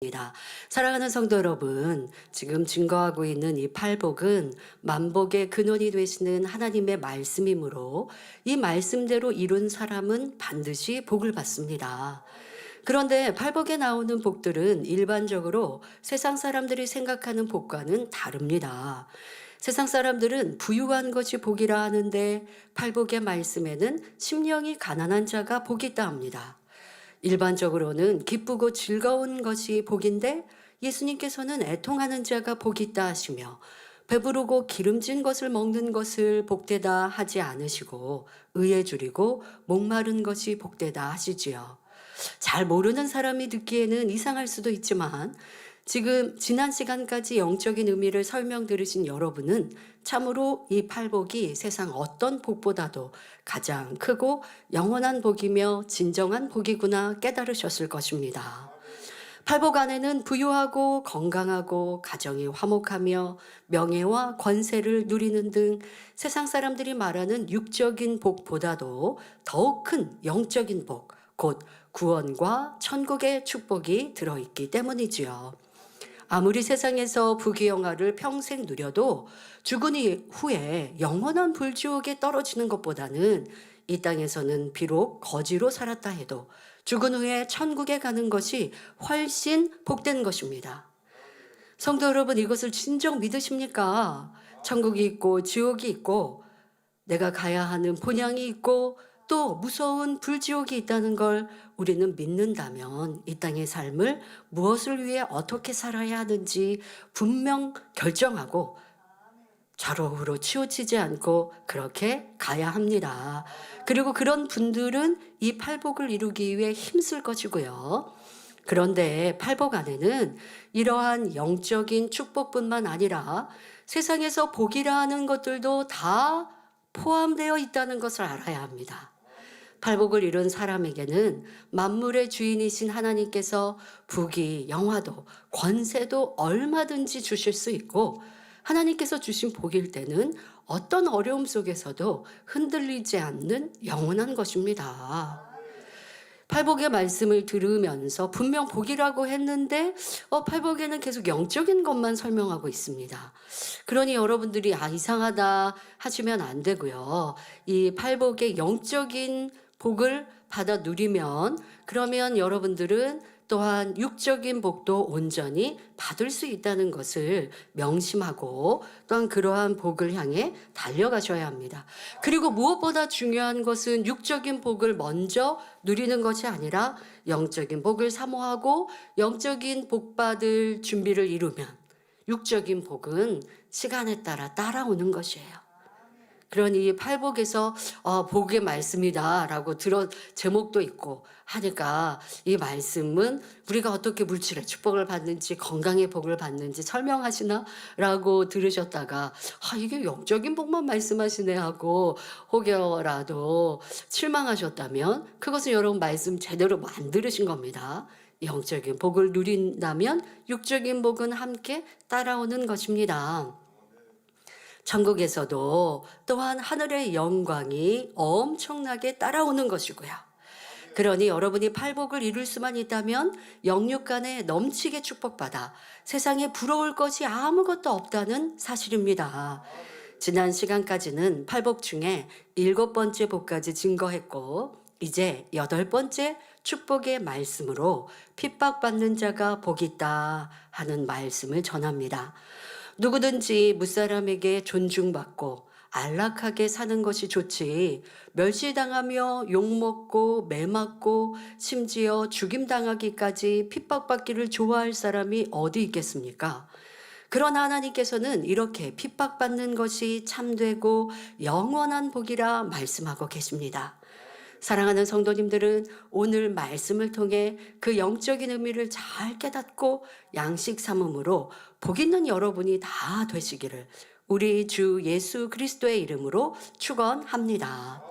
입니다. 사랑하는 성도 여러분, 지금 증거하고 있는 이 팔복은 만복의 근원이 되시는 하나님의 말씀이므로 이 말씀대로 이룬 사람은 반드시 복을 받습니다. 그런데 팔복에 나오는 복들은 일반적으로 세상 사람들이 생각하는 복과는 다릅니다. 세상 사람들은 부유한 것이 복이라 하는데 팔복의 말씀에는 심령이 가난한 자가 복이 있다 합니다. 일반적으로는 기쁘고 즐거운 것이 복인데 예수님께서는 애통하는 자가 복이 있다 하시며 배부르고 기름진 것을 먹는 것을 복되다 하지 않으시고 의에 줄이고 목마른 것이 복되다 하시지요. 잘 모르는 사람이 듣기에는 이상할 수도 있지만 지금 지난 시간까지 영적인 의미를 설명 들으신 여러분은 참으로 이 팔복이 세상 어떤 복보다도 가장 크고 영원한 복이며 진정한 복이구나 깨달으셨을 것입니다. 팔복 안에는 부유하고 건강하고 가정이 화목하며 명예와 권세를 누리는 등 세상 사람들이 말하는 육적인 복보다도 더욱 큰 영적인 복, 곧 구원과 천국의 축복이 들어있기 때문이지요. 아무리 세상에서 부귀영화를 평생 누려도 죽은 후에 영원한 불지옥에 떨어지는 것보다는 이 땅에서는 비록 거지로 살았다 해도 죽은 후에 천국에 가는 것이 훨씬 복된 것입니다. 성도 여러분, 이것을 진정 믿으십니까? 천국이 있고 지옥이 있고 내가 가야 하는 본향이 있고 또 무서운 불지옥이 있다는 걸 우리는 믿는다면 이 땅의 삶을 무엇을 위해 어떻게 살아야 하는지 분명 결정하고 좌로우로 치우치지 않고 그렇게 가야 합니다. 그리고 그런 분들은 이 팔복을 이루기 위해 힘쓸 것이고요. 그런데 팔복 안에는 이러한 영적인 축복뿐만 아니라 세상에서 복이라 하는 것들도 다 포함되어 있다는 것을 알아야 합니다. 팔복을 이룬 사람에게는 만물의 주인이신 하나님께서 부귀, 영화도, 권세도 얼마든지 주실 수 있고 하나님께서 주신 복일 때는 어떤 어려움 속에서도 흔들리지 않는 영원한 것입니다. 팔복의 말씀을 들으면서 분명 복이라고 했는데 팔복에는 계속 영적인 것만 설명하고 있습니다. 그러니 여러분들이 이상하다 하시면 안 되고요. 이 팔복의 영적인 복을 받아 누리면 그러면 여러분들은 또한 육적인 복도 온전히 받을 수 있다는 것을 명심하고 또한 그러한 복을 향해 달려가셔야 합니다. 그리고 무엇보다 중요한 것은 육적인 복을 먼저 누리는 것이 아니라 영적인 복을 사모하고 영적인 복 받을 준비를 이루면 육적인 복은 시간에 따라 따라오는 것이에요. 그러니 팔복에서 복의 말씀이다라고 제목도 있고 하니까 이 말씀은 우리가 어떻게 물질의 축복을 받는지 건강의 복을 받는지 설명하시나라고 들으셨다가 이게 영적인 복만 말씀하시네 하고 혹여라도 실망하셨다면 그것은 여러분 말씀 제대로 안 들으신 겁니다. 영적인 복을 누린다면 육적인 복은 함께 따라오는 것입니다. 천국에서도 또한 하늘의 영광이 엄청나게 따라오는 것이고요. 그러니 여러분이 팔복을 이룰 수만 있다면 영육 간에 넘치게 축복받아 세상에 부러울 것이 아무것도 없다는 사실입니다. 지난 시간까지는 팔복 중에 7번째 복까지 증거했고 이제 8번째 축복의 말씀으로 핍박받는 자가 복이 있다 하는 말씀을 전합니다. 누구든지 무사람에게 존중받고 안락하게 사는 것이 좋지 멸시당하며 욕먹고 매맞고 심지어 죽임당하기까지 핍박받기를 좋아할 사람이 어디 있겠습니까? 그러나 하나님께서는 이렇게 핍박받는 것이 참되고 영원한 복이라 말씀하고 계십니다. 사랑하는 성도님들은 오늘 말씀을 통해 그 영적인 의미를 잘 깨닫고 양식 삼음으로 복 있는 여러분이 다 되시기를 우리 주 예수 그리스도의 이름으로 축원합니다.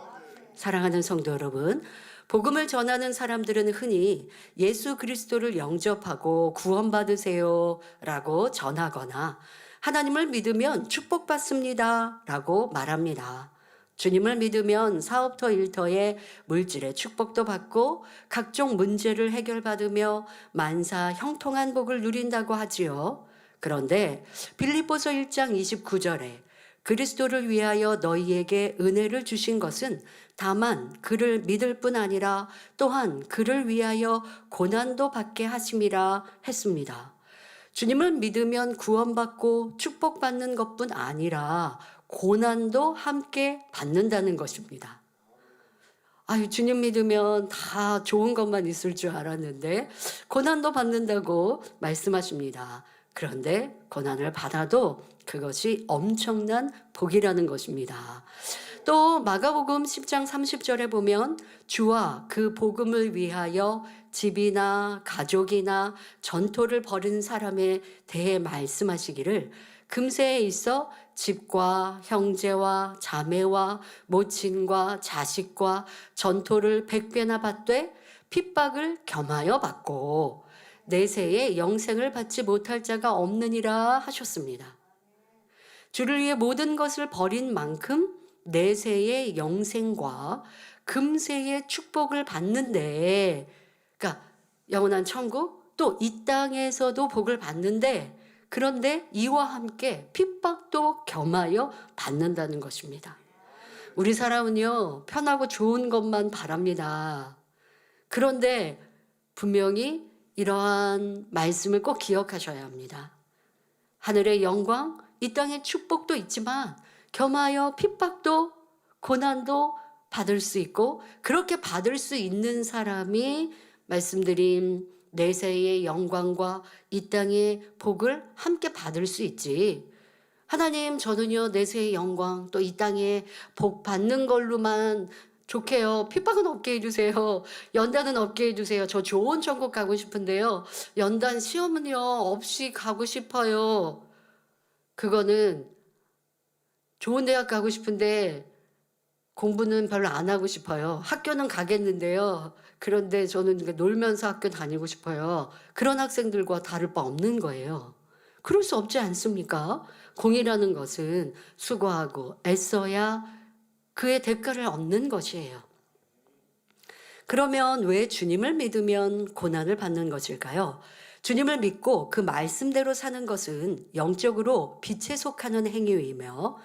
사랑하는 성도 여러분, 복음을 전하는 사람들은 흔히 예수 그리스도를 영접하고 구원받으세요 라고 전하거나 하나님을 믿으면 축복받습니다 라고 말합니다. 주님을 믿으면 사업터 일터에 물질의 축복도 받고 각종 문제를 해결받으며 만사 형통한 복을 누린다고 하지요. 그런데 빌립보서 1장 29절에 그리스도를 위하여 너희에게 은혜를 주신 것은 다만 그를 믿을 뿐 아니라 또한 그를 위하여 고난도 받게 하심이라 했습니다. 주님을 믿으면 구원받고 축복받는 것뿐 아니라 고난도 함께 받는다는 것입니다. 아유, 주님 믿으면 다 좋은 것만 있을 줄 알았는데 고난도 받는다고 말씀하십니다. 그런데 고난을 받아도 그것이 엄청난 복이라는 것입니다. 또 마가복음 10장 30절에 보면 주와 그 복음을 위하여 집이나 가족이나 전토를 벌인 사람에 대해 말씀하시기를 금세에 있어 집과 형제와 자매와 모친과 자식과 전토를 100배나 받되 핍박을 겸하여 받고 내세에 영생을 받지 못할 자가 없느니라 하셨습니다. 주를 위해 모든 것을 버린 만큼 내세의 영생과 금세의 축복을 받는데, 그러니까 영원한 천국, 또 이 땅에서도 복을 받는데, 그런데 이와 함께 핍박도 겸하여 받는다는 것입니다. 우리 사람은요, 편하고 좋은 것만 바랍니다. 그런데 분명히 이러한 말씀을 꼭 기억하셔야 합니다. 하늘의 영광, 이 땅의 축복도 있지만 겸하여 핍박도 고난도 받을 수 있고, 그렇게 받을 수 있는 사람이 말씀드린 내세의 영광과 이 땅의 복을 함께 받을 수 있지. 하나님, 저는요 내세의 영광 또 이 땅에 복 받는 걸로만 좋게요. 핍박은 없게 해주세요. 연단은 없게 해주세요. 저 좋은 천국 가고 싶은데요. 연단 시험은요 없이 가고 싶어요. 그거는 좋은 대학 가고 싶은데 공부는 별로 안 하고 싶어요. 학교는 가겠는데요. 그런데 저는 놀면서 학교 다니고 싶어요. 그런 학생들과 다를 바 없는 거예요. 그럴 수 없지 않습니까? 공이라는 것은 수고하고 애써야 그의 대가를 얻는 것이에요. 그러면 왜 주님을 믿으면 고난을 받는 것일까요? 주님을 믿고 그 말씀대로 사는 것은 영적으로 빛에 속하는 행위이며,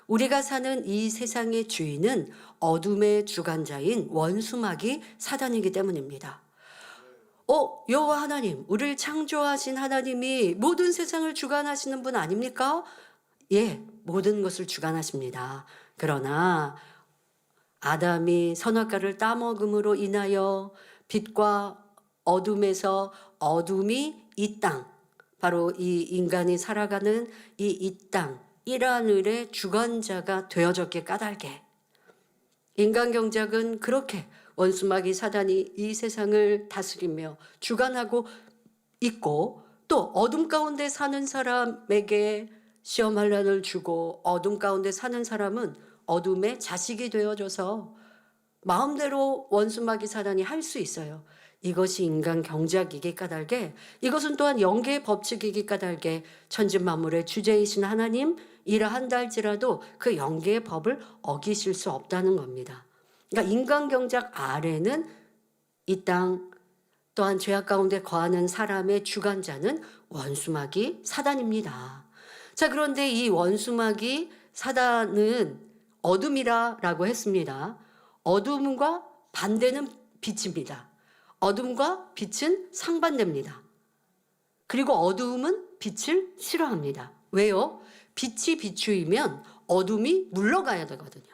우리가 사는 이 세상의 주인은 어둠의 주관자인 원수마귀 사단이기 때문입니다. 여호와 하나님, 우리를 창조하신 하나님이 모든 세상을 주관하시는 분 아닙니까? 예, 모든 것을 주관하십니다. 그러나 아담이 선악과를 따먹음으로 인하여 빛과 어둠에서 어둠이 이 땅, 바로 이 인간이 살아가는 이 땅, 이란을의 주관자가 되어졌기에 까닭에 인간 경작은 그렇게 원수마귀 사단이 이 세상을 다스리며 주관하고 있고, 또 어둠 가운데 사는 사람에게 시험 환난을 주고 어둠 가운데 사는 사람은 어둠의 자식이 되어져서 마음대로 원수마귀 사단이 할 수 있어요. 이것이 인간 경작이기 까닭에, 이것은 또한 영계의 법칙이기 까닭에 천지만물의 주제이신 하나님 이라 한다 할지라도 그 영계의 법을 어기실 수 없다는 겁니다. 그러니까 인간 경작 아래는 이 땅, 또한 죄악 가운데 거하는 사람의 주관자는 원수마귀 사단입니다. 자, 그런데 이 원수마귀 사단은 어둠이라고 했습니다. 어둠과 반대는 빛입니다. 어둠과 빛은 상반됩니다. 그리고 어두움은 빛을 싫어합니다. 왜요? 빛이 비추이면 어둠이 물러가야 되거든요.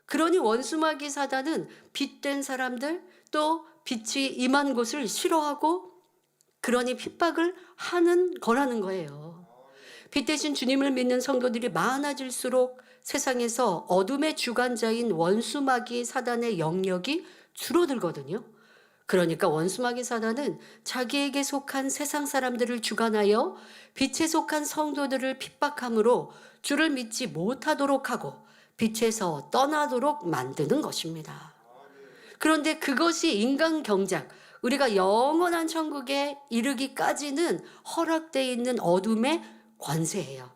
그러니 원수마귀 사단은 빛된 사람들, 또 빛이 임한 곳을 싫어하고, 그러니 핍박을 하는 거라는 거예요. 빛 대신 주님을 믿는 성도들이 많아질수록 세상에서 어둠의 주관자인 원수마귀 사단의 영역이 줄어들거든요. 그러니까 원수마귀 사단은 자기에게 속한 세상 사람들을 주관하여 빛에 속한 성도들을 핍박함으로 주를 믿지 못하도록 하고 빛에서 떠나도록 만드는 것입니다. 그런데 그것이 인간 경작, 우리가 영원한 천국에 이르기까지는 허락되어 있는 어둠의 권세예요.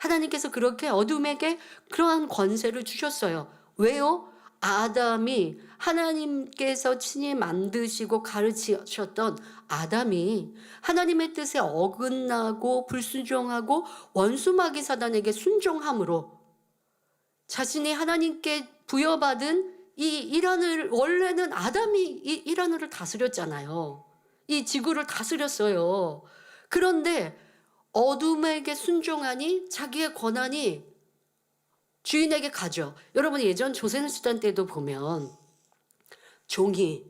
하나님께서 그렇게 어둠에게 그러한 권세를 주셨어요. 왜요? 아담이 하나님께서 친히 만드시고 가르치셨던 아담이 하나님의 뜻에 어긋나고 불순종하고 원수마귀 사단에게 순종함으로 자신이 하나님께 부여받은 이 이란을, 원래는 아담이 이 이란을 다스렸잖아요. 이 지구를 다스렸어요. 그런데 어둠에게 순종하니 자기의 권한이 주인에게 가죠. 여러분 예전 조선시대 때도 보면 종이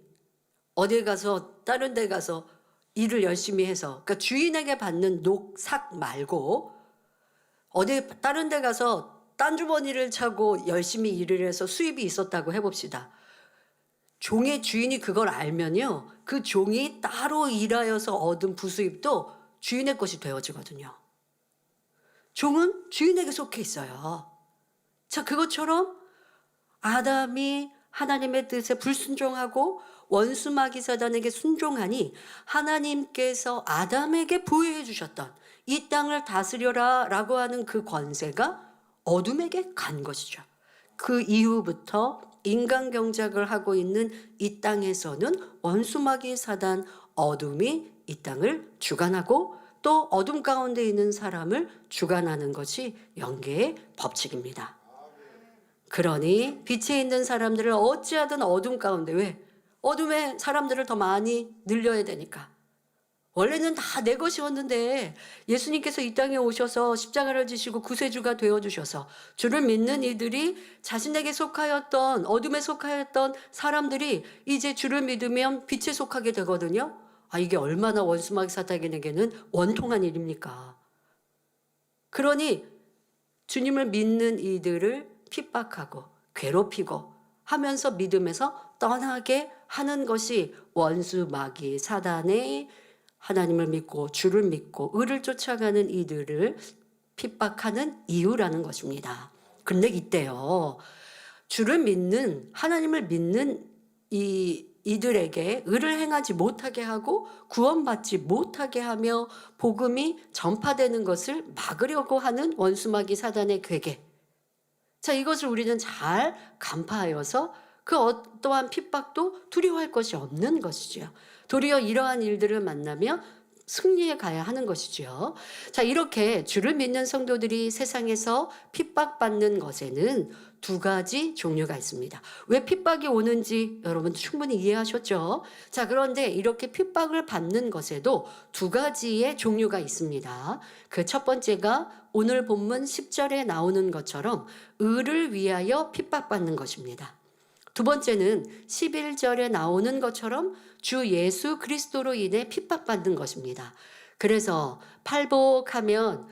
어디 가서 다른 데 가서 일을 열심히 해서, 그러니까 주인에게 받는 녹삭 말고 어디 다른 데 가서 딴 주머니를 차고 열심히 일을 해서 수입이 있었다고 해봅시다. 종의 주인이 그걸 알면요, 그 종이 따로 일하여서 얻은 부수입도 주인의 것이 되어지거든요. 종은 주인에게 속해 있어요. 자, 그것처럼 아담이 하나님의 뜻에 불순종하고 원수마귀 사단에게 순종하니 하나님께서 아담에게 부여해 주셨던 이 땅을 다스려라 라고 하는 그 권세가 어둠에게 간 것이죠. 그 이후부터 인간 경작을 하고 있는 이 땅에서는 원수마귀 사단 어둠이 이 땅을 주관하고 또 어둠 가운데 있는 사람을 주관하는 것이 영계의 법칙입니다. 그러니 빛에 있는 사람들을 어찌하든 어둠 가운데, 왜? 어둠의 사람들을 더 많이 늘려야 되니까. 원래는 다 내 것이었는데 예수님께서 이 땅에 오셔서 십자가를 지시고 구세주가 되어주셔서 주를 믿는 이들이 자신에게 속하였던, 어둠에 속하였던 사람들이 이제 주를 믿으면 빛에 속하게 되거든요. 아, 이게 얼마나 원수마귀 사탄에게는 원통한 일입니까? 그러니 주님을 믿는 이들을 핍박하고 괴롭히고 하면서 믿음에서 떠나게 하는 것이 원수마귀 사단의 하나님을 믿고 주를 믿고 의를 쫓아가는 이들을 핍박하는 이유라는 것입니다. 그런데 이때요, 주를 믿는, 하나님을 믿는 이들에게 의를 행하지 못하게 하고 구원받지 못하게 하며 복음이 전파되는 것을 막으려고 하는 원수마귀 사단의 괴계. 자, 이것을 우리는 잘 간파하여서 그 어떠한 핍박도 두려워할 것이 없는 것이죠. 도리어 이러한 일들을 만나면 승리해 가야 하는 것이죠. 자, 이렇게 주를 믿는 성도들이 세상에서 핍박받는 것에는 두 가지 종류가 있습니다. 왜 핍박이 오는지 여러분 충분히 이해하셨죠? 자, 그런데 이렇게 핍박을 받는 것에도 두 가지의 종류가 있습니다. 그 첫 번째가 오늘 본문 10절에 나오는 것처럼 의를 위하여 핍박받는 것입니다. 두 번째는 11절에 나오는 것처럼 주 예수 그리스도로 인해 핍박받는 것입니다. 그래서 팔복하면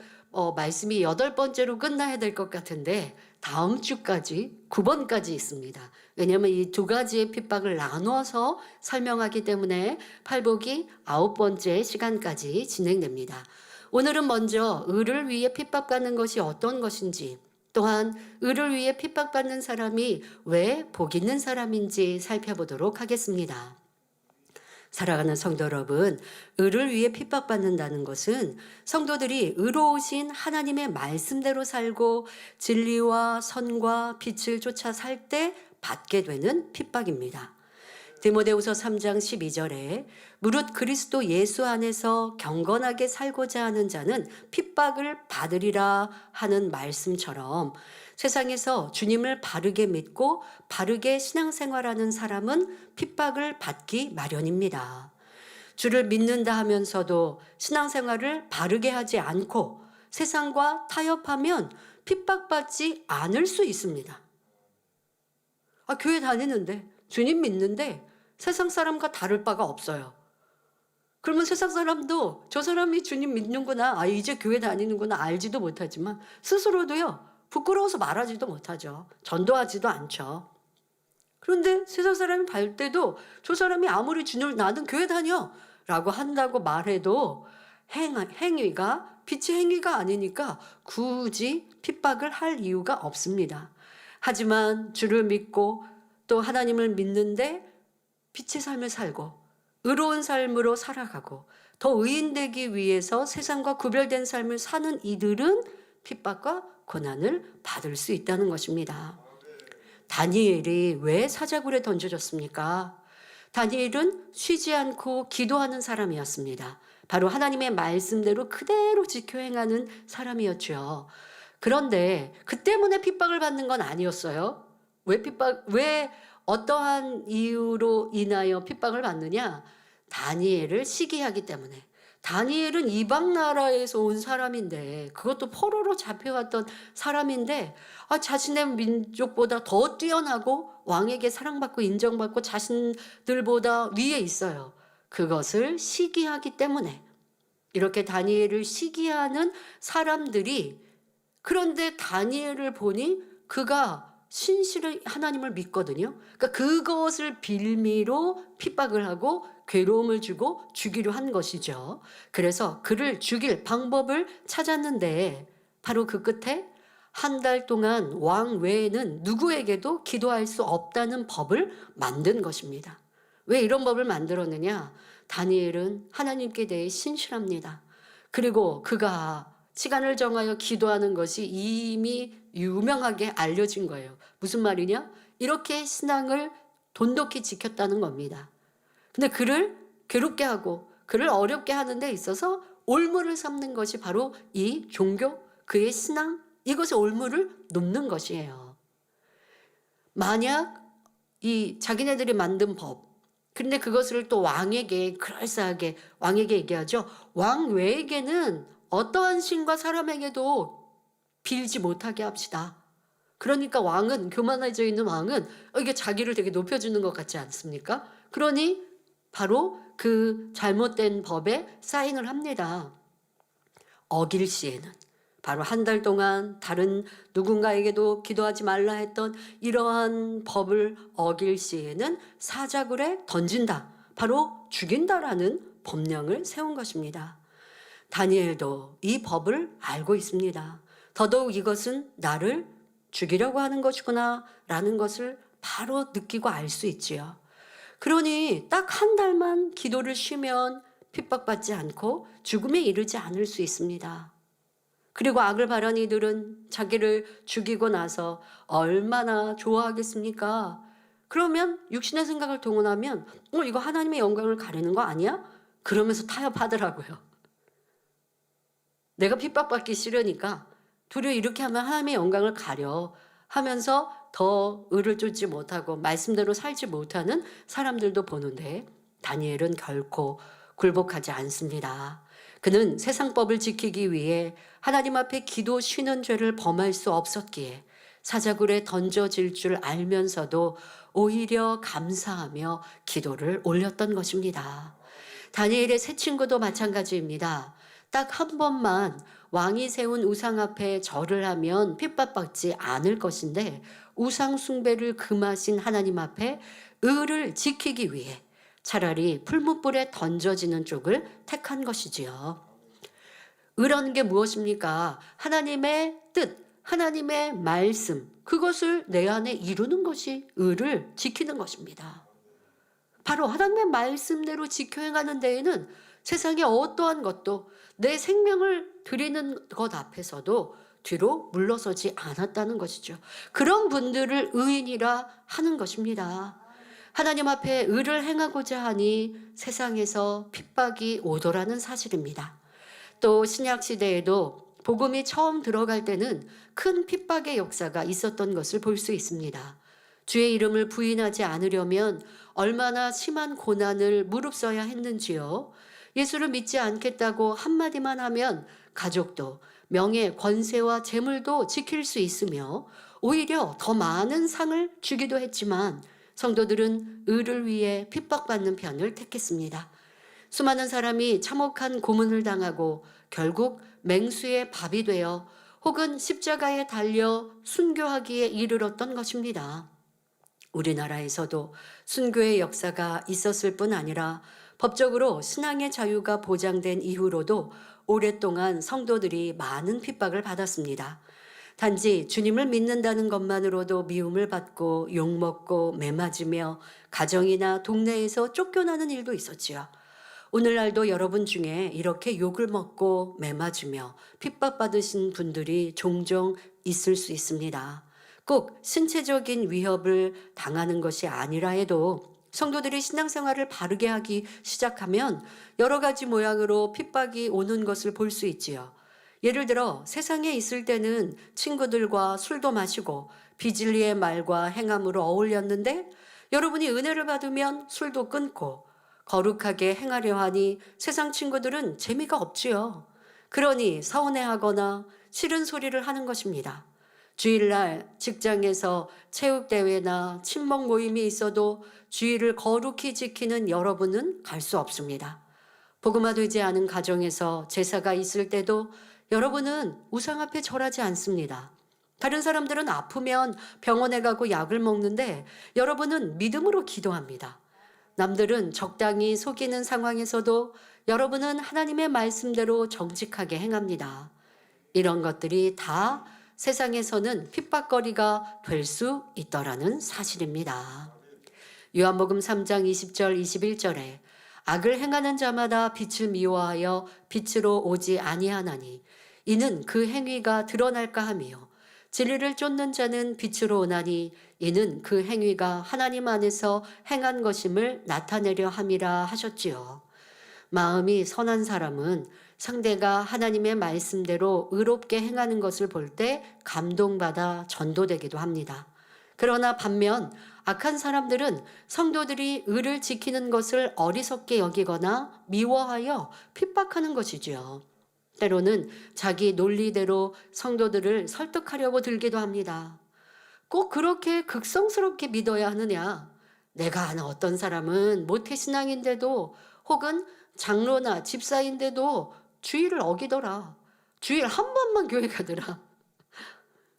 말씀이 8번째로 끝나야 될 것 같은데 다음 주까지 9번까지 있습니다. 왜냐하면 이 두 가지의 핍박을 나눠서 설명하기 때문에 팔복이 9번째 시간까지 진행됩니다. 오늘은 먼저 의를 위해 핍박받는 것이 어떤 것인지, 또한 의를 위해 핍박받는 사람이 왜 복 있는 사람인지 살펴보도록 하겠습니다. 사랑하는 성도 여러분, 의를 위해 핍박받는다는 것은 성도들이 의로우신 하나님의 말씀대로 살고 진리와 선과 빛을 쫓아 살 때 받게 되는 핍박입니다. 디모데후서 3장 12절에 무릇 그리스도 예수 안에서 경건하게 살고자 하는 자는 핍박을 받으리라 하는 말씀처럼 세상에서 주님을 바르게 믿고 바르게 신앙생활하는 사람은 핍박을 받기 마련입니다. 주를 믿는다 하면서도 신앙생활을 바르게 하지 않고 세상과 타협하면 핍박받지 않을 수 있습니다. 아, 교회 다니는데 주님 믿는데 세상 사람과 다를 바가 없어요. 그러면 세상 사람도 저 사람이 주님 믿는구나, 아, 이제 교회 다니는구나 알지도 못하지만 스스로도요, 부끄러워서 말하지도 못하죠. 전도하지도 않죠. 그런데 세상 사람이 볼 때도 저 사람이 아무리 주님을 나는 교회 다녀 라고 한다고 말해도 행위가 빛의 행위가 아니니까 굳이 핍박을 할 이유가 없습니다. 하지만 주를 믿고 또 하나님을 믿는데 빛의 삶을 살고 의로운 삶으로 살아가고 더 의인되기 위해서 세상과 구별된 삶을 사는 이들은 핍박과 고난을 받을 수 있다는 것입니다. 다니엘이 왜 사자굴에 던져졌습니까? 다니엘은 쉬지 않고 기도하는 사람이었습니다. 바로 하나님의 말씀대로 그대로 지켜 행하는 사람이었죠. 그런데 그 때문에 핍박을 받는 건 아니었어요. 왜 어떠한 이유로 인하여 핍박을 받느냐? 다니엘을 시기하기 때문에. 다니엘은 이방 나라에서 온 사람인데, 그것도 포로로 잡혀왔던 사람인데, 자신의 민족보다 더 뛰어나고 왕에게 사랑받고 인정받고 자신들보다 위에 있어요. 그것을 시기하기 때문에. 이렇게 다니엘을 시기하는 사람들이, 그런데 다니엘을 보니 그가 신실히 하나님을 믿거든요. 그러니까 그것을 빌미로 핍박을 하고 괴로움을 주고 죽이려 한 것이죠. 그래서 그를 죽일 방법을 찾았는데, 바로 그 끝에 한 달 동안 왕 외에는 누구에게도 기도할 수 없다는 법을 만든 것입니다. 왜 이런 법을 만들었느냐? 다니엘은 하나님께 대해 신실합니다. 그리고 그가 시간을 정하여 기도하는 것이 이미 유명하게 알려진 거예요. 무슨 말이냐? 이렇게 신앙을 돈독히 지켰다는 겁니다. 근데 그를 괴롭게 하고 그를 어렵게 하는 데 있어서 올무를 삼는 것이 바로 이 종교, 그의 신앙, 이것의 올무를 놓는 것이에요. 만약 이 자기네들이 만든 법, 그런데 그것을 또 왕에게 그럴싸하게 왕에게 얘기하죠. 왕 외에게는 어떠한 신과 사람에게도 빌지 못하게 합시다. 그러니까 왕은, 교만해져 있는 왕은 이게 자기를 되게 높여주는 것 같지 않습니까? 그러니 바로 그 잘못된 법에 사인을 합니다. 어길 시에는, 바로 한 달 동안 다른 누군가에게도 기도하지 말라 했던 이러한 법을 어길 시에는 사자굴에 던진다. 바로 죽인다라는 법령을 세운 것입니다. 다니엘도 이 법을 알고 있습니다. 더더욱 이것은 나를 죽이려고 하는 것이구나 라는 것을 바로 느끼고 알 수 있지요. 그러니 딱 한 달만 기도를 쉬면 핍박받지 않고 죽음에 이르지 않을 수 있습니다. 그리고 악을 바라는 이들은 자기를 죽이고 나서 얼마나 좋아하겠습니까? 그러면 육신의 생각을 동원하면 이거 하나님의 영광을 가리는 거 아니야? 그러면서 타협하더라고요. 내가 핍박받기 싫으니까 도리어 이렇게 하면 하나님의 영광을 가려 하면서 더 의를 쫓지 못하고 말씀대로 살지 못하는 사람들도 보는데, 다니엘은 결코 굴복하지 않습니다. 그는 세상법을 지키기 위해 하나님 앞에 기도 쉬는 죄를 범할 수 없었기에 사자굴에 던져질 줄 알면서도 오히려 감사하며 기도를 올렸던 것입니다. 다니엘의 새 친구도 마찬가지입니다. 딱 한 번만 왕이 세운 우상 앞에 절을 하면 핍박받지 않을 것인데, 우상 숭배를 금하신 하나님 앞에 의를 지키기 위해 차라리 풀무불에 던져지는 쪽을 택한 것이지요. 의라는 게 무엇입니까? 하나님의 뜻, 하나님의 말씀, 그것을 내 안에 이루는 것이 의를 지키는 것입니다. 바로 하나님의 말씀대로 지켜 행하는 데에는 세상의 어떠한 것도 내 생명을 드리는 것 앞에서도 뒤로 물러서지 않았다는 것이죠. 그런 분들을 의인이라 하는 것입니다. 하나님 앞에 의를 행하고자 하니 세상에서 핍박이 오더라는 사실입니다. 또 신약 시대에도 복음이 처음 들어갈 때는 큰 핍박의 역사가 있었던 것을 볼 수 있습니다. 주의 이름을 부인하지 않으려면 얼마나 심한 고난을 무릅써야 했는지요. 예수를 믿지 않겠다고 한마디만 하면 가족도, 명예, 권세와 재물도 지킬 수 있으며 오히려 더 많은 상을 주기도 했지만, 성도들은 의를 위해 핍박받는 편을 택했습니다. 수많은 사람이 참혹한 고문을 당하고 결국 맹수의 밥이 되어 혹은 십자가에 달려 순교하기에 이르렀던 것입니다. 우리나라에서도 순교의 역사가 있었을 뿐 아니라 법적으로 신앙의 자유가 보장된 이후로도 오랫동안 성도들이 많은 핍박을 받았습니다. 단지 주님을 믿는다는 것만으로도 미움을 받고 욕먹고 매맞으며 가정이나 동네에서 쫓겨나는 일도 있었지요. 오늘날도 여러분 중에 이렇게 욕을 먹고 매맞으며 핍박받으신 분들이 종종 있을 수 있습니다. 꼭 신체적인 위협을 당하는 것이 아니라 해도 성도들이 신앙생활을 바르게 하기 시작하면 여러 가지 모양으로 핍박이 오는 것을 볼 수 있지요. 예를 들어 세상에 있을 때는 친구들과 술도 마시고 비진리의 말과 행함으로 어울렸는데 여러분이 은혜를 받으면 술도 끊고 거룩하게 행하려 하니 세상 친구들은 재미가 없지요. 그러니 서운해하거나 싫은 소리를 하는 것입니다. 주일날 직장에서 체육대회나 친목 모임이 있어도 주의를 거룩히 지키는 여러분은 갈 수 없습니다. 복음화 되지 않은 가정에서 제사가 있을 때도 여러분은 우상 앞에 절하지 않습니다. 다른 사람들은 아프면 병원에 가고 약을 먹는데 여러분은 믿음으로 기도합니다. 남들은 적당히 속이는 상황에서도 여러분은 하나님의 말씀대로 정직하게 행합니다. 이런 것들이 다 세상에서는 핍박거리가 될 수 있더라는 사실입니다. 요한복음 3장 20절 21절에 악을 행하는 자마다 빛을 미워하여 빛으로 오지 아니하나니 이는 그 행위가 드러날까 하며 진리를 쫓는 자는 빛으로 오나니 이는 그 행위가 하나님 안에서 행한 것임을 나타내려 함이라 하셨지요. 마음이 선한 사람은 상대가 하나님의 말씀대로 의롭게 행하는 것을 볼 때 감동받아 전도되기도 합니다. 그러나 반면 악한 사람들은 성도들이 의를 지키는 것을 어리석게 여기거나 미워하여 핍박하는 것이지요. 때로는 자기 논리대로 성도들을 설득하려고 들기도 합니다. 꼭 그렇게 극성스럽게 믿어야 하느냐? 내가 아는 어떤 사람은 모태신앙인데도 혹은 장로나 집사인데도 주일을 어기더라. 주일 한 번만 교회 가더라.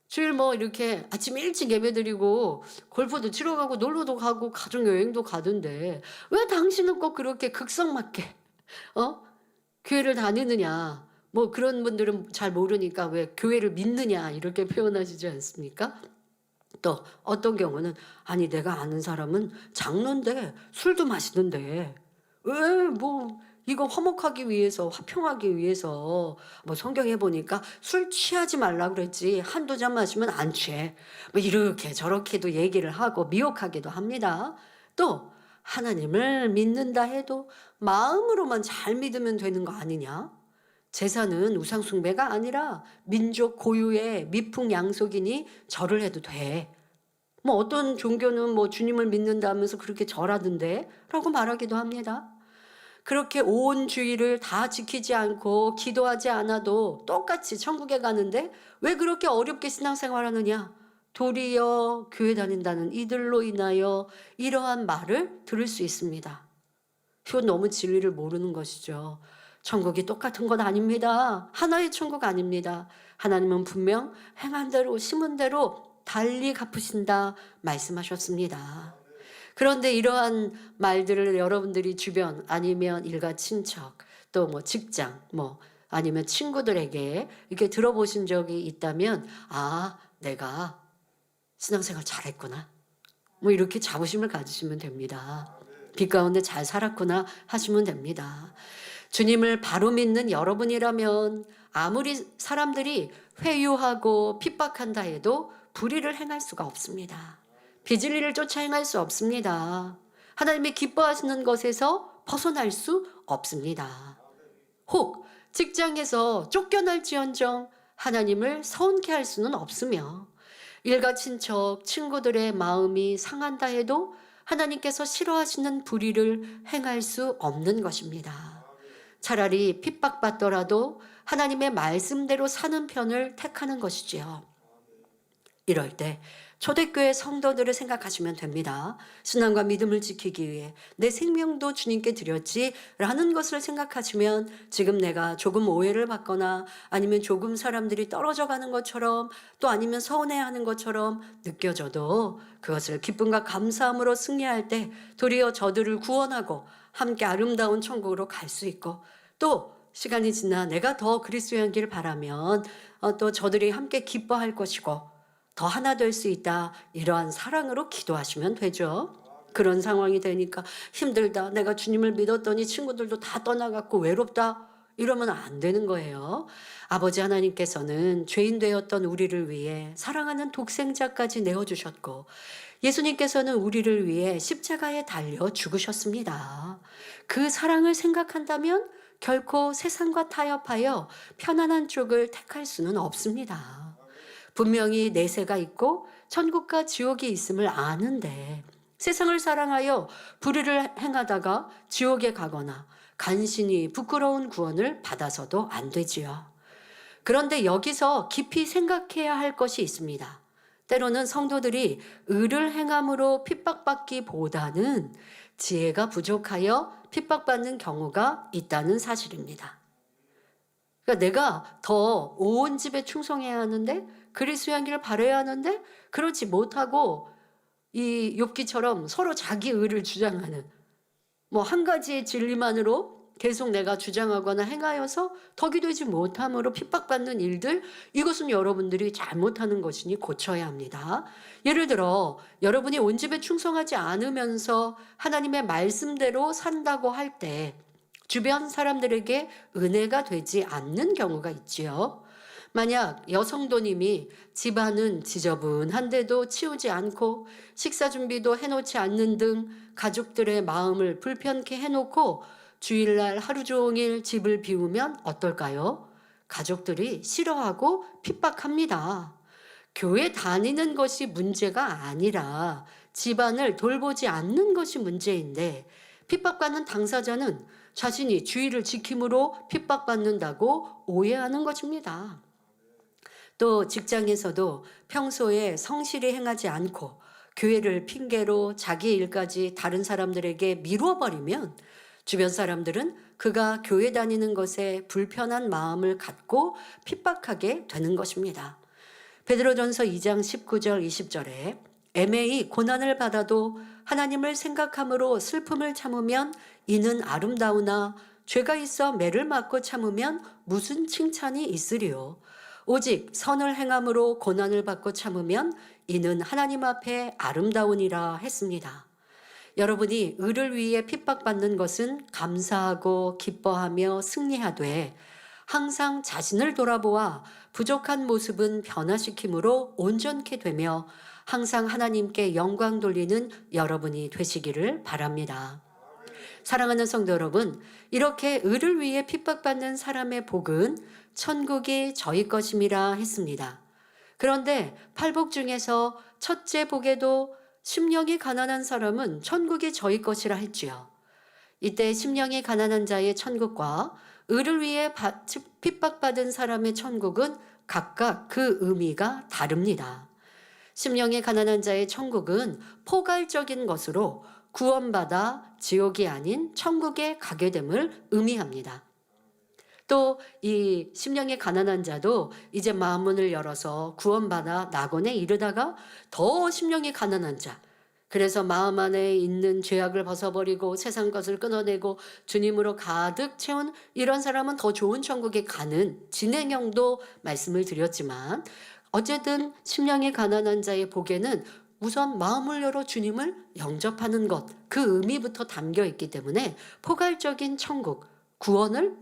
주일 뭐 이렇게 아침 일찍 예배드리고 골프도 치러 가고 놀러도 가고 가족여행도 가던데 왜 당신은 꼭 그렇게 극성맞게 교회를 다니느냐. 뭐 그런 분들은 잘 모르니까 왜 교회를 믿느냐 이렇게 표현하시지 않습니까? 또 어떤 경우는 아니 내가 아는 사람은 장로인데 술도 마시는데 왜 뭐 이거 화목하기 위해서 화평하기 위해서 뭐 성경에 보니까 술 취하지 말라 그랬지 한두 잔 마시면 안 취해 뭐 이렇게 저렇게도 얘기를 하고 미혹하기도 합니다. 또 하나님을 믿는다 해도 마음으로만 잘 믿으면 되는 거 아니냐? 제사는 우상 숭배가 아니라 민족 고유의 미풍양속이니 절을 해도 돼. 뭐 어떤 종교는 뭐 주님을 믿는다면서 그렇게 절하던데 라고 말하기도 합니다. 그렇게 온 주일을 다 지키지 않고 기도하지 않아도 똑같이 천국에 가는데 왜 그렇게 어렵게 신앙생활하느냐? 도리어 교회 다닌다는 이들로 인하여 이러한 말을 들을 수 있습니다. 이건 너무 진리를 모르는 것이죠. 천국이 똑같은 건 아닙니다. 하나의 천국 아닙니다. 하나님은 분명 행한 대로 심은 대로 달리 갚으신다 말씀하셨습니다. 그런데 이러한 말들을 여러분들이 주변 아니면 일가 친척 또 뭐 직장 뭐 아니면 친구들에게 이렇게 들어보신 적이 있다면 아 내가 신앙생활 잘했구나 뭐 이렇게 자부심을 가지시면 됩니다. 빛 가운데 잘 살았구나 하시면 됩니다. 주님을 바로 믿는 여러분이라면 아무리 사람들이 회유하고 핍박한다 해도 불의를 행할 수가 없습니다. 비진리를 쫓아 행할 수 없습니다. 하나님이 기뻐하시는 것에서 벗어날 수 없습니다. 혹 직장에서 쫓겨날지언정 하나님을 서운케 할 수는 없으며 일가 친척 친구들의 마음이 상한다 해도 하나님께서 싫어하시는 불의를 행할 수 없는 것입니다. 차라리 핍박받더라도 하나님의 말씀대로 사는 편을 택하는 것이지요. 이럴 때 초대교회 성도들을 생각하시면 됩니다. 신앙과 믿음을 지키기 위해 내 생명도 주님께 드렸지라는 것을 생각하시면 지금 내가 조금 오해를 받거나 아니면 조금 사람들이 떨어져 가는 것처럼 또 아니면 서운해하는 것처럼 느껴져도 그것을 기쁨과 감사함으로 승리할 때 도리어 저들을 구원하고 함께 아름다운 천국으로 갈 수 있고 또 시간이 지나 내가 더 그리스도의 향기를 바라면 또 저들이 함께 기뻐할 것이고 더 하나 될 수 있다. 이러한 사랑으로 기도하시면 되죠. 그런 상황이 되니까 힘들다. 내가 주님을 믿었더니 친구들도 다 떠나갔고 외롭다. 이러면 안 되는 거예요. 아버지 하나님께서는 죄인 되었던 우리를 위해 사랑하는 독생자까지 내어주셨고 예수님께서는 우리를 위해 십자가에 달려 죽으셨습니다. 그 사랑을 생각한다면 결코 세상과 타협하여 편안한 쪽을 택할 수는 없습니다. 분명히 내세가 있고 천국과 지옥이 있음을 아는데 세상을 사랑하여 불의를 행하다가 지옥에 가거나 간신히 부끄러운 구원을 받아서도 안 되지요. 그런데 여기서 깊이 생각해야 할 것이 있습니다. 때로는 성도들이 의를 행함으로 핍박받기보다는 지혜가 부족하여 핍박받는 경우가 있다는 사실입니다. 그러니까 내가 더 온 집에 충성해야 하는데 그리스도의 향기를 바라야 하는데 그렇지 못하고 이 욥기처럼 서로 자기 의를 주장하는 뭐 한 가지의 진리만으로 계속 내가 주장하거나 행하여서 덕이 되지 못함으로 핍박받는 일들, 이것은 여러분들이 잘못하는 것이니 고쳐야 합니다. 예를 들어 여러분이 온 집에 충성하지 않으면서 하나님의 말씀대로 산다고 할 때 주변 사람들에게 은혜가 되지 않는 경우가 있지요. 만약 여성도님이 집안은 지저분한데도 치우지 않고 식사 준비도 해놓지 않는 등 가족들의 마음을 불편케 해놓고 주일날 하루 종일 집을 비우면 어떨까요? 가족들이 싫어하고 핍박합니다. 교회 다니는 것이 문제가 아니라 집안을 돌보지 않는 것이 문제인데 핍박받는 당사자는 자신이 주의를 지킴으로 핍박받는다고 오해하는 것입니다. 또 직장에서도 평소에 성실히 행하지 않고 교회를 핑계로 자기 일까지 다른 사람들에게 미루어 버리면 주변 사람들은 그가 교회 다니는 것에 불편한 마음을 갖고 핍박하게 되는 것입니다. 베드로전서 2장 19절 20절에 애매히 고난을 받아도 하나님을 생각함으로 슬픔을 참으면 이는 아름다우나 죄가 있어 매를 맞고 참으면 무슨 칭찬이 있으리요. 오직 선을 행함으로 고난을 받고 참으면 이는 하나님 앞에 아름다우니라 했습니다. 여러분이 의를 위해 핍박받는 것은 감사하고 기뻐하며 승리하되 항상 자신을 돌아보아 부족한 모습은 변화시킴으로 온전케 되며 항상 하나님께 영광 돌리는 여러분이 되시기를 바랍니다. 사랑하는 성도 여러분, 이렇게 의를 위해 핍박받는 사람의 복은 천국이 저희 것임이라 했습니다. 그런데 팔복 중에서 첫째 복에도 심령이 가난한 사람은 천국이 저희 것이라 했지요. 이때 심령이 가난한 자의 천국과 의를 위해 핍박받은 사람의 천국은 각각 그 의미가 다릅니다. 심령이 가난한 자의 천국은 포괄적인 것으로 구원받아 지옥이 아닌 천국에 가게 됨을 의미합니다. 또 이 심령이 가난한 자도 이제 마음문을 열어서 구원받아 낙원에 이르다가 더 심령이 가난한 자, 그래서 마음 안에 있는 죄악을 벗어버리고 세상 것을 끊어내고 주님으로 가득 채운 이런 사람은 더 좋은 천국에 가는 진행형도 말씀을 드렸지만 어쨌든 심령이 가난한 자의 복에는 우선 마음을 열어 주님을 영접하는 것, 그 의미부터 담겨 있기 때문에 포괄적인 천국, 구원을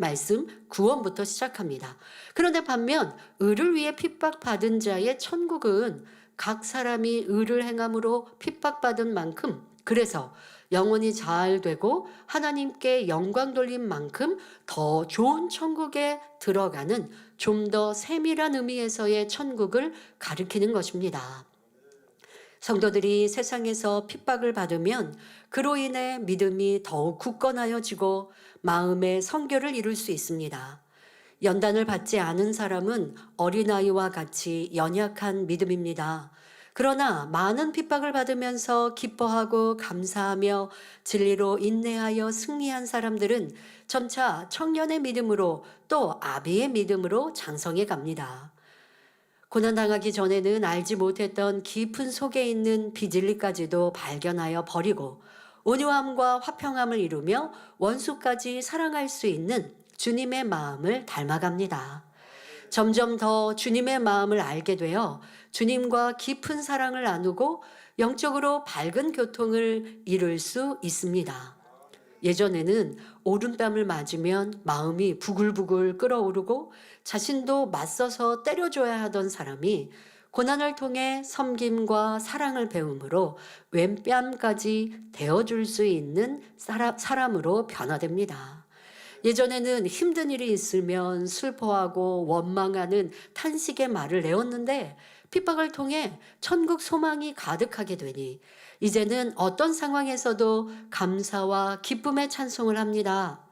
구원부터 시작합니다. 그런데 반면 의를 위해 핍박받은 자의 천국은 각 사람이 의를 행함으로 핍박받은 만큼, 그래서 영혼이 잘 되고 하나님께 영광 돌린 만큼 더 좋은 천국에 들어가는 좀 더 세밀한 의미에서의 천국을 가리키는 것입니다. 성도들이 세상에서 핍박을 받으면 그로 인해 믿음이 더욱 굳건하여지고 마음의 성결을 이룰 수 있습니다. 연단을 받지 않은 사람은 어린아이와 같이 연약한 믿음입니다. 그러나 많은 핍박을 받으면서 기뻐하고 감사하며 진리로 인내하여 승리한 사람들은 점차 청년의 믿음으로 또 아비의 믿음으로 장성해 갑니다. 고난당하기 전에는 알지 못했던 깊은 속에 있는 비진리까지도 발견하여 버리고 온유함과 화평함을 이루며 원수까지 사랑할 수 있는 주님의 마음을 닮아갑니다. 점점 더 주님의 마음을 알게 되어 주님과 깊은 사랑을 나누고 영적으로 밝은 교통을 이룰 수 있습니다. 예전에는 오른뺨을 맞으면 마음이 부글부글 끓어오르고 자신도 맞서서 때려줘야 하던 사람이 고난을 통해 섬김과 사랑을 배움으로 왼뺨까지 대어줄 수 있는 사람으로 변화됩니다. 예전에는 힘든 일이 있으면 슬퍼하고 원망하는 탄식의 말을 내었는데 핍박을 통해 천국 소망이 가득하게 되니 이제는 어떤 상황에서도 감사와 기쁨의 찬송을 합니다.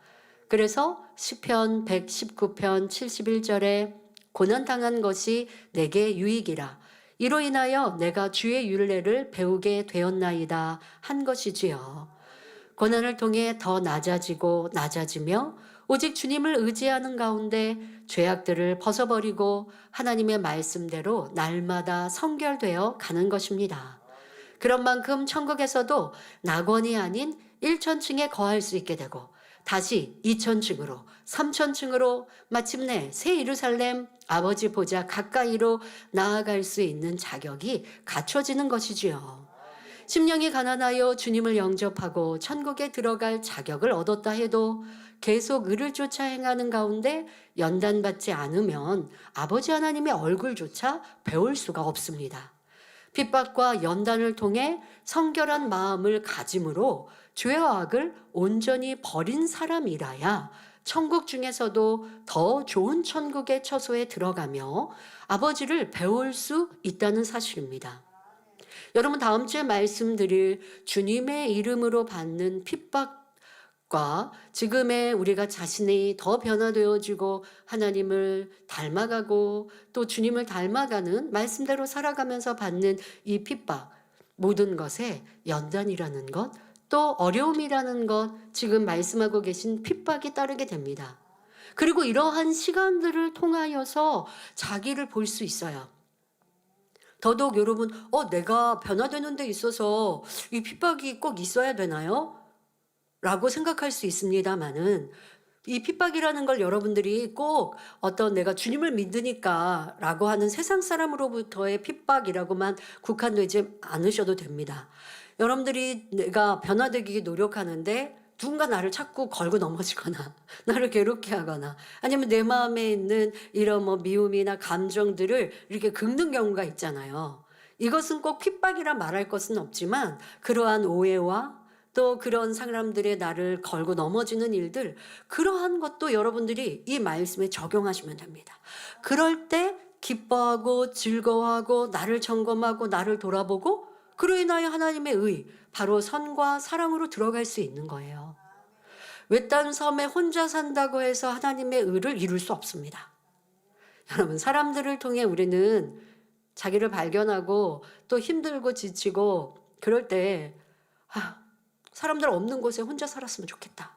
그래서 시편 119편 71절에 고난당한 것이 내게 유익이라 이로 인하여 내가 주의 율례를 배우게 되었나이다 한 것이지요. 고난을 통해 더 낮아지고 낮아지며 오직 주님을 의지하는 가운데 죄악들을 벗어버리고 하나님의 말씀대로 날마다 성결되어 가는 것입니다. 그런 만큼 천국에서도 낙원이 아닌 1천층에 거할 수 있게 되고 다시 2천층으로 3천층으로 마침내 새 예루살렘 아버지 보좌 가까이로 나아갈 수 있는 자격이 갖춰지는 것이지요. 심령이 가난하여 주님을 영접하고 천국에 들어갈 자격을 얻었다 해도 계속 의를 쫓아 행하는 가운데 연단받지 않으면 아버지 하나님의 얼굴조차 배울 수가 없습니다. 핍박과 연단을 통해 성결한 마음을 가짐으로 죄와 악을 온전히 버린 사람이라야 천국 중에서도 더 좋은 천국의 처소에 들어가며 아버지를 배울 수 있다는 사실입니다. 여러분, 다음 주에 말씀드릴 주님의 이름으로 받는 핍박과 지금의 우리가 자신이 더 변화되어지고 하나님을 닮아가고 또 주님을 닮아가는 말씀대로 살아가면서 받는 이 핍박, 모든 것에 연단이라는 것, 또 어려움이라는 것, 지금 말씀하고 계신 핍박이 따르게 됩니다. 그리고 이러한 시간들을 통하여서 자기를 볼 수 있어요. 더더욱 여러분, 내가 변화되는 데 있어서 이 핍박이 꼭 있어야 되나요? 라고 생각할 수 있습니다만은 이 핍박이라는 걸 여러분들이 꼭 어떤 내가 주님을 믿으니까 라고 하는 세상 사람으로부터의 핍박이라고만 국한되지 않으셔도 됩니다. 여러분들이 내가 변화되기 노력하는데 누군가 나를 자꾸 걸고 넘어지거나 나를 괴롭게 하거나 아니면 내 마음에 있는 이런 미움이나 감정들을 이렇게 긁는 경우가 있잖아요. 이것은 꼭 핍박이라 말할 것은 없지만 그러한 오해와 또 그런 사람들의 나를 걸고 넘어지는 일들, 그러한 것도 여러분들이 이 말씀에 적용하시면 됩니다. 그럴 때 기뻐하고 즐거워하고 나를 점검하고 나를 돌아보고 그로 인하여 하나님의 의, 바로 선과 사랑으로 들어갈 수 있는 거예요. 외딴 섬에 혼자 산다고 해서 하나님의 의를 이룰 수 없습니다. 여러분, 사람들을 통해 우리는 자기를 발견하고 또 힘들고 지치고 그럴 때 사람들 없는 곳에 혼자 살았으면 좋겠다.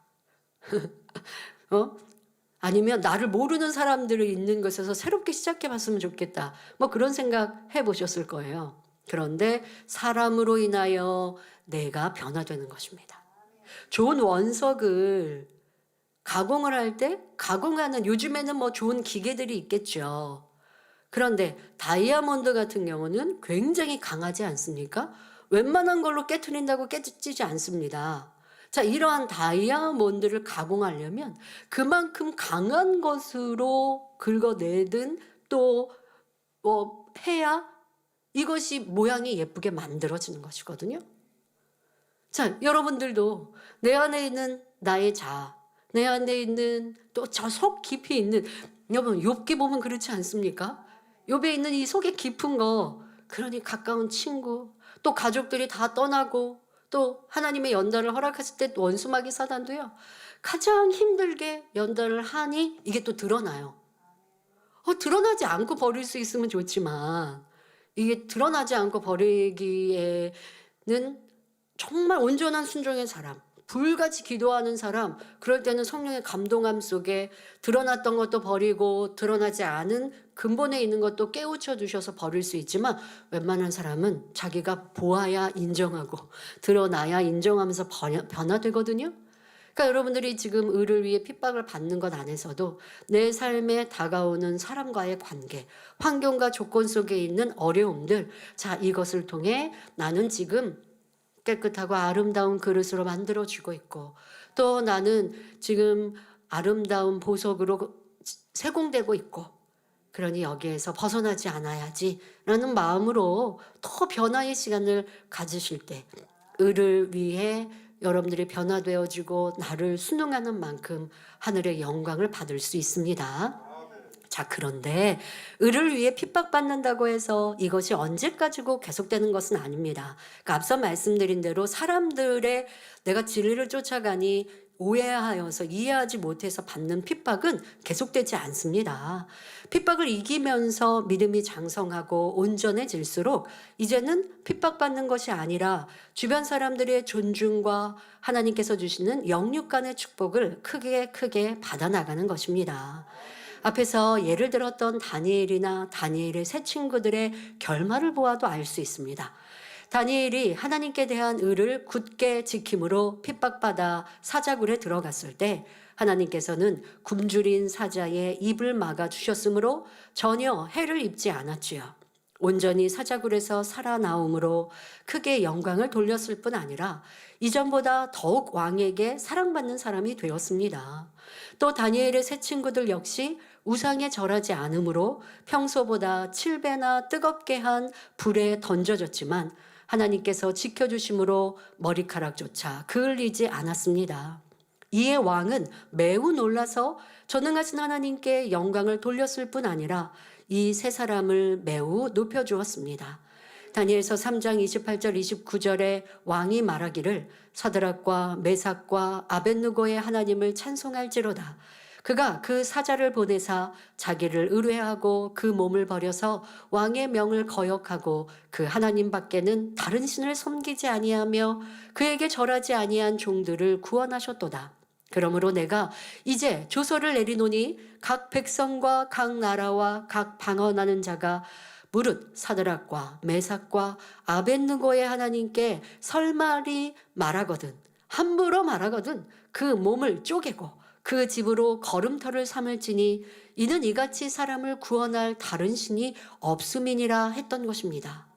아니면 나를 모르는 사람들이 있는 곳에서 새롭게 시작해봤으면 좋겠다. 그런 생각 해보셨을 거예요. 그런데 사람으로 인하여 내가 변화되는 것입니다. 좋은 원석을 가공을 할 때 가공하는 요즘에는 좋은 기계들이 있겠죠. 그런데 다이아몬드 같은 경우는 굉장히 강하지 않습니까? 웬만한 걸로 깨트린다고 깨지지 않습니다. 자, 이러한 다이아몬드를 가공하려면 그만큼 강한 것으로 긁어내든 또 해야 이것이 모양이 예쁘게 만들어지는 것이거든요. 자, 여러분들도 내 안에 있는 나의 자아, 내 안에 있는 또 저 속 깊이 있는, 여러분 욥기 보면 그렇지 않습니까? 욥에 있는 이 속에 깊은 거, 그러니 가까운 친구, 또 가족들이 다 떠나고 또 하나님의 연단을 허락하실 때 원수마귀 사단도요, 가장 힘들게 연단을 하니 이게 또 드러나요. 드러나지 않고 버릴 수 있으면 좋지만 이게 드러나지 않고 버리기에는 정말 온전한 순종의 사람, 불같이 기도하는 사람, 그럴 때는 성령의 감동함 속에 드러났던 것도 버리고 드러나지 않은 근본에 있는 것도 깨우쳐 주셔서 버릴 수 있지만 웬만한 사람은 자기가 보아야 인정하고 드러나야 인정하면서 변화되거든요. 그러니까 여러분들이 지금 의를 위해 핍박을 받는 것 안에서도 내 삶에 다가오는 사람과의 관계, 환경과 조건 속에 있는 어려움들, 자, 이것을 통해 나는 지금 깨끗하고 아름다운 그릇으로 만들어지고 있고, 또 나는 지금 아름다운 보석으로 세공되고 있고, 그러니 여기에서 벗어나지 않아야지라는 마음으로 더 변화의 시간을 가지실 때 의를 위해 여러분들이 변화되어지고 나를 순응하는 만큼 하늘의 영광을 받을 수 있습니다. 자, 그런데 의를 위해 핍박받는다고 해서 이것이 언제까지고 계속되는 것은 아닙니다. 그러니까 앞서 말씀드린 대로 사람들의 내가 진리를 쫓아가니 오해하여서 이해하지 못해서 받는 핍박은 계속되지 않습니다. 핍박을 이기면서 믿음이 장성하고 온전해질수록 이제는 핍박받는 것이 아니라 주변 사람들의 존중과 하나님께서 주시는 영육 간의 축복을 크게 받아나가는 것입니다. 앞에서 예를 들었던 다니엘이나 다니엘의 세 친구들의 결말을 보아도 알 수 있습니다. 다니엘이 하나님께 대한 의를 굳게 지킴으로 핍박받아 사자굴에 들어갔을 때 하나님께서는 굶주린 사자의 입을 막아 주셨으므로 전혀 해를 입지 않았지요. 온전히 사자굴에서 살아나옴으로 크게 영광을 돌렸을 뿐 아니라 이전보다 더욱 왕에게 사랑받는 사람이 되었습니다. 또 다니엘의 세 친구들 역시 우상에 절하지 않으므로 평소보다 7배나 뜨겁게 한 불에 던져졌지만 하나님께서 지켜주심으로 머리카락조차 그을리지 않았습니다. 이에 왕은 매우 놀라서 전능하신 하나님께 영광을 돌렸을 뿐 아니라 이 세 사람을 매우 높여주었습니다. 다니엘서 3장 28절 29절에 왕이 말하기를 사드락과 메삭과 아벳느고의 하나님을 찬송할지로다. 그가 그 사자를 보내사 자기를 의뢰하고 그 몸을 버려서 왕의 명을 거역하고 그 하나님 밖에는 다른 신을 섬기지 아니하며 그에게 절하지 아니한 종들을 구원하셨도다. 그러므로 내가 이제 조서를 내리노니 각 백성과 각 나라와 각 방언하는 자가 무릇 사드락과 메삭과 아벳느고의 하나님께 설말이 말하거든 함부로 말하거든 그 몸을 쪼개고 그 집으로 걸음터를 삼을지니 이는 이같이 사람을 구원할 다른 신이 없음이니라 했던 것입니다.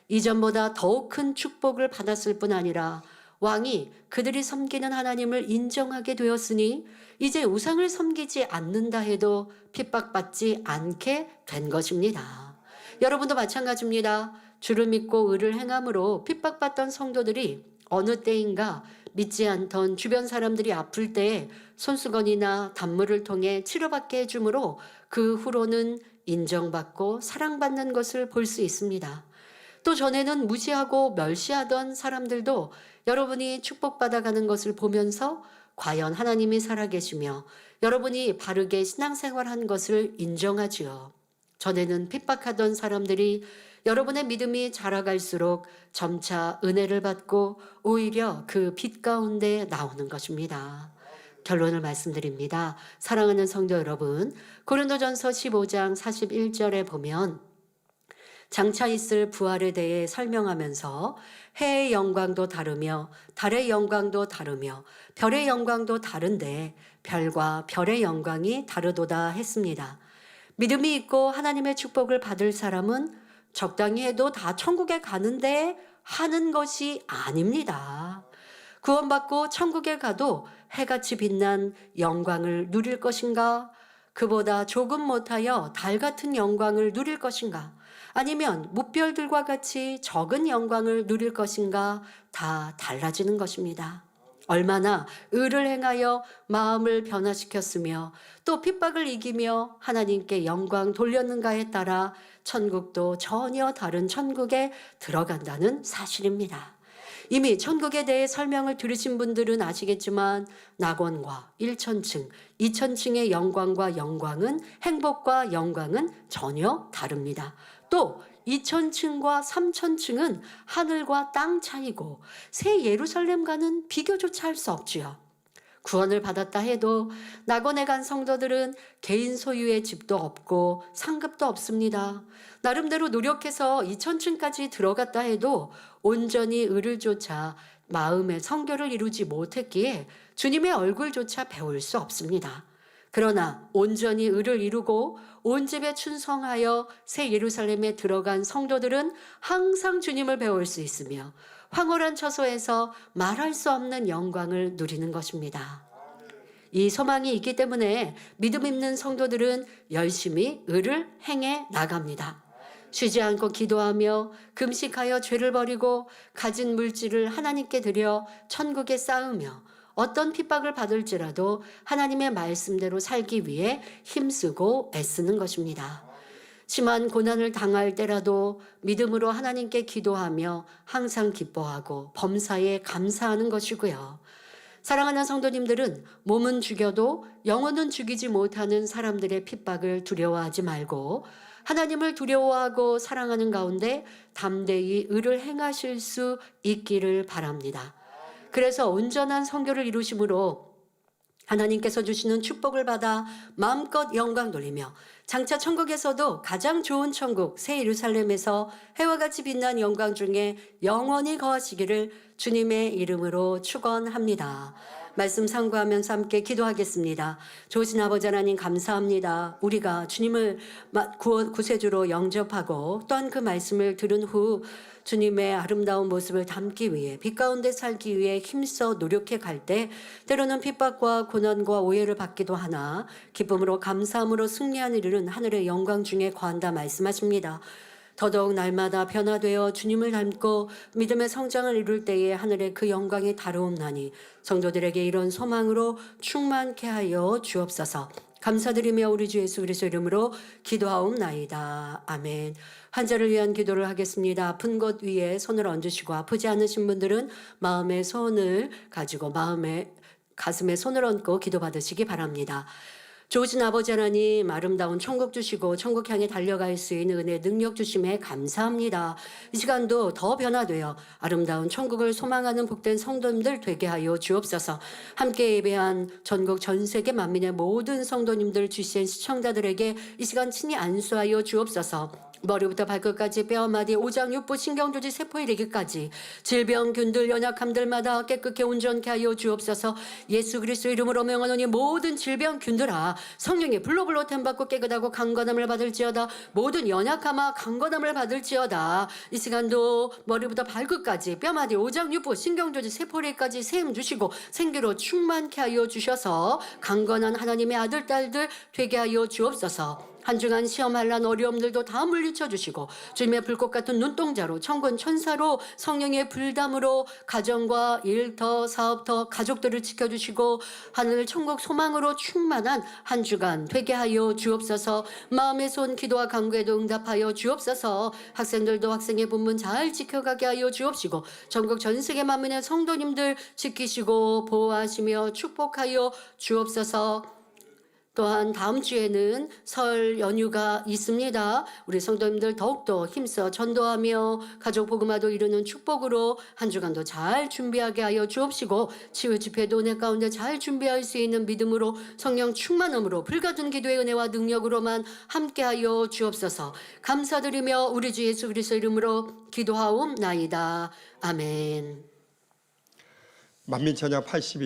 이전보다 더욱 큰 축복을 받았을 뿐 아니라 왕이 그들이 섬기는 하나님을 인정하게 되었으니 이제 우상을 섬기지 않는다 해도 핍박받지 않게 된 것입니다. 여러분도 마찬가지입니다. 주를 믿고 의를 행함으로 핍박받던 성도들이 어느 때인가 믿지 않던 주변 사람들이 아플 때에 손수건이나 단물을 통해 치료받게 해주므로 그 후로는 인정받고 사랑받는 것을 볼 수 있습니다. 또 전에는 무시하고 멸시하던 사람들도 여러분이 축복받아가는 것을 보면서 과연 하나님이 살아계시며 여러분이 바르게 신앙생활한 것을 인정하지요. 전에는 핍박하던 사람들이 여러분의 믿음이 자라갈수록 점차 은혜를 받고 오히려 그 빛 가운데 나오는 것입니다. 결론을 말씀드립니다. 사랑하는 성도 여러분, 고린도전서 15장 41절에 보면 장차 있을 부활에 대해 설명하면서 해의 영광도 다르며 달의 영광도 다르며 별의 영광도 다른데 별과 별의 영광이 다르도다 했습니다. 믿음이 있고 하나님의 축복을 받을 사람은 적당히 해도 다 천국에 가는데 하는 것이 아닙니다. 구원받고 천국에 가도 해같이 빛난 영광을 누릴 것인가? 그보다 조금 못하여 달 같은 영광을 누릴 것인가? 아니면 무별들과 같이 적은 영광을 누릴 것인가? 다 달라지는 것입니다. 얼마나 의를 행하여 마음을 변화시켰으며 또 핍박을 이기며 하나님께 영광 돌렸는가에 따라 천국도 전혀 다른 천국에 들어간다는 사실입니다. 이미 천국에 대해 설명을 들으신 분들은 아시겠지만 낙원과 1천층, 2천층의 영광과 영광은 행복과 영광은 전혀 다릅니다. 또 2천층과 3천층은 하늘과 땅 차이고 새 예루살렘과는 비교조차 할 수 없지요. 구원을 받았다 해도 낙원에 간 성도들은 개인 소유의 집도 없고 상급도 없습니다. 나름대로 노력해서 2천층까지 들어갔다 해도 온전히 의를 쫓아 마음의 성결을 이루지 못했기에 주님의 얼굴조차 배울 수 없습니다. 그러나 온전히 의를 이루고 온 집에 충성하여 새 예루살렘에 들어간 성도들은 항상 주님을 배울 수 있으며 황홀한 처소에서 말할 수 없는 영광을 누리는 것입니다. 이 소망이 있기 때문에 믿음 있는 성도들은 열심히 의를 행해 나갑니다. 쉬지 않고 기도하며 금식하여 죄를 버리고 가진 물질을 하나님께 드려 천국에 쌓으며 어떤 핍박을 받을지라도 하나님의 말씀대로 살기 위해 힘쓰고 애쓰는 것입니다. 심한 고난을 당할 때라도 믿음으로 하나님께 기도하며 항상 기뻐하고 범사에 감사하는 것이고요. 사랑하는 성도님들은 몸은 죽여도 영혼은 죽이지 못하는 사람들의 핍박을 두려워하지 말고 하나님을 두려워하고 사랑하는 가운데 담대히 의를 행하실 수 있기를 바랍니다. 그래서 온전한 성교를 이루심으로 하나님께서 주시는 축복을 받아 마음껏 영광 돌리며 장차 천국에서도 가장 좋은 천국 새 예루살렘에서 해와 같이 빛난 영광 중에 영원히 거하시기를 주님의 이름으로 축원합니다. 말씀 상고하면서 함께 기도하겠습니다. 좋으신 아버지 하나님 감사합니다. 우리가 주님을 구세주로 영접하고 또한 그 말씀을 들은 후 주님의 아름다운 모습을 담기 위해 빛 가운데 살기 위해 힘써 노력해 갈 때 때로는 핍박과 고난과 오해를 받기도 하나 기쁨으로 감사함으로 승리하는 일은 하늘의 영광 중에 거한다 말씀하십니다. 더더욱 날마다 변화되어 주님을 닮고 믿음의 성장을 이룰 때에 하늘의 그 영광이 다루옵나니 성도들에게 이런 소망으로 충만케 하여 주옵소서. 감사드리며 우리 주 예수 그리스도 이름으로 기도하옵나이다. 아멘. 환자를 위한 기도를 하겠습니다. 아픈 곳 위에 손을 얹으시고 아프지 않으신 분들은 마음의 손을 가지고 가슴에 손을 얹고 기도받으시기 바랍니다. 좋으신 아버지 하나님 아름다운 천국 주시고 천국 향해 달려갈 수 있는 은혜 능력 주심에 감사합니다. 이 시간도 더 변화되어 아름다운 천국을 소망하는 복된 성도님들 되게 하여 주옵소서. 함께 예배한 전국 전 세계 만민의 모든 성도님들 주신 시청자들에게 이 시간 친히 안수하여 주옵소서. 머리부터 발끝까지 뼈마디 오장육부 신경조직 세포 이르기까지 질병 균들 연약함들마다 깨끗게 온전케 하여 주옵소서. 예수 그리스도 이름으로 명하노니 모든 질병 균들아 성령의 불로 템받고 깨끗하고 강건함을 받을지어다. 모든 연약함아 강건함을 받을지어다. 이 시간도 머리부터 발끝까지 뼈마디 오장육부 신경조직 세포 이르기까지 세임 주시고 생기로 충만케 하여 주셔서 강건한 하나님의 아들 딸들 되게 하여 주옵소서. 한 주간 시험할 난 어려움들도 다 물리쳐 주시고 주님의 불꽃 같은 눈동자로 천군 천사로 성령의 불담으로 가정과 일터 사업터 가족들을 지켜주시고 하늘 천국 소망으로 충만한 한 주간 되게 하여 주옵소서. 마음의 손 기도와 간구에도 응답하여 주옵소서. 학생들도 학생의 본분 잘 지켜가게 하여 주옵시고 전국 전 세계 만민의 성도님들 지키시고 보호하시며 축복하여 주옵소서. 또한 다음 주에는 설 연휴가 있습니다. 우리 성도님들 더욱더 힘써 전도하며 가족 복음화도 이루는 축복으로 한 주간도 잘 준비하게 하여 주옵시고 치유 집회도 은혜 가운데 잘 준비할 수 있는 믿음으로 성령 충만함으로 불같은 기도의 은혜와 능력으로만 함께하여 주옵소서. 감사드리며 우리 주 예수 그리스도 이름으로 기도하옵나이다. 아멘. 만민천야 81